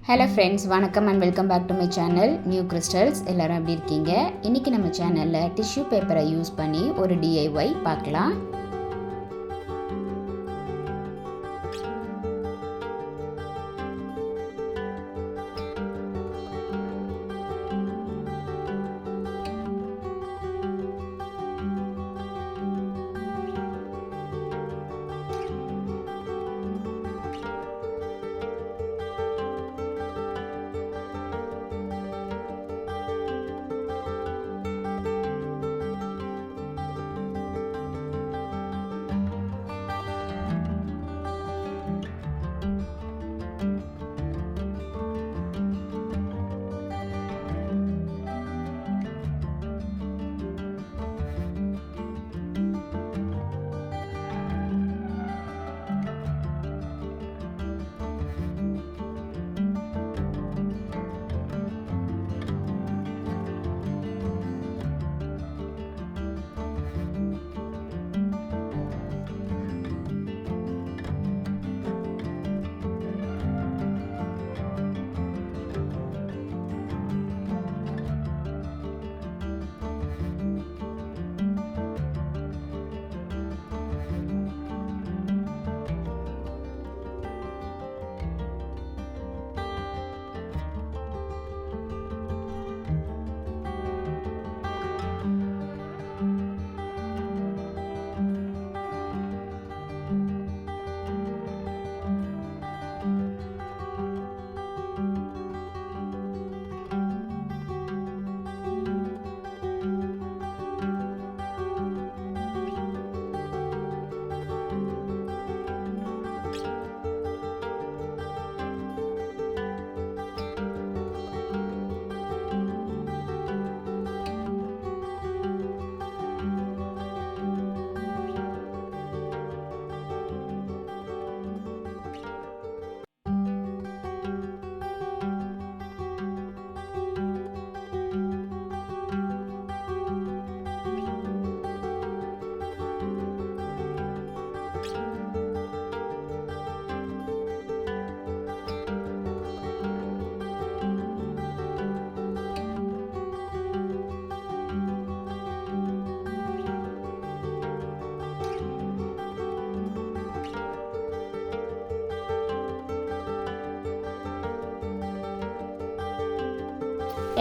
Hello friends, வணக்கம் and welcome back to my channel new crystals. எல்லோரும் எப்படி இருக்கீங்க? இன்றைக்கி நம்ம சேனலில் டிஷ்யூ பேப்பரை யூஸ் பண்ணி ஒரு DIY பார்க்கலாம்.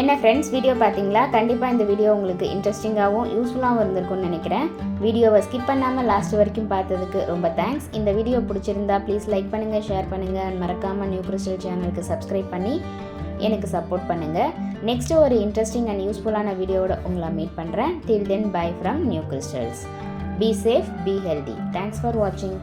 என்ன ஃப்ரெண்ட்ஸ், வீடியோ பார்த்தீங்களா? கண்டிப்பாக இந்த வீடியோ உங்களுக்கு இன்ட்ரெஸ்டிங்காகவும் யூஸ்ஃபுல்லாகவும் இருந்திருக்கும்னு நினைக்கிறேன். வீடியோவை ஸ்கிப் பண்ணாமல் லாஸ்ட் வரைக்கும் பார்த்ததுக்கு ரொம்ப தேங்க்ஸ். இந்த வீடியோ பிடிச்சிருந்தா ப்ளீஸ் லைக் பண்ணுங்கள், ஷேர் பண்ணுங்கள் அண்ட் மறக்காமல் நியூ கிறிஸ்டல் சேனலுக்கு சப்ஸ்கிரைப் பண்ணி எனக்கு சப்போர்ட் பண்ணுங்கள். நெக்ஸ்ட்டு ஒரு இன்ட்ரெஸ்டிங் அண்ட் யூஸ்ஃபுல்லான வீடியோவோட உங்களை மீட் பண்ணுறேன். Till then, bye from New Crystals. Be safe, be healthy. Thanks for வாட்சிங்.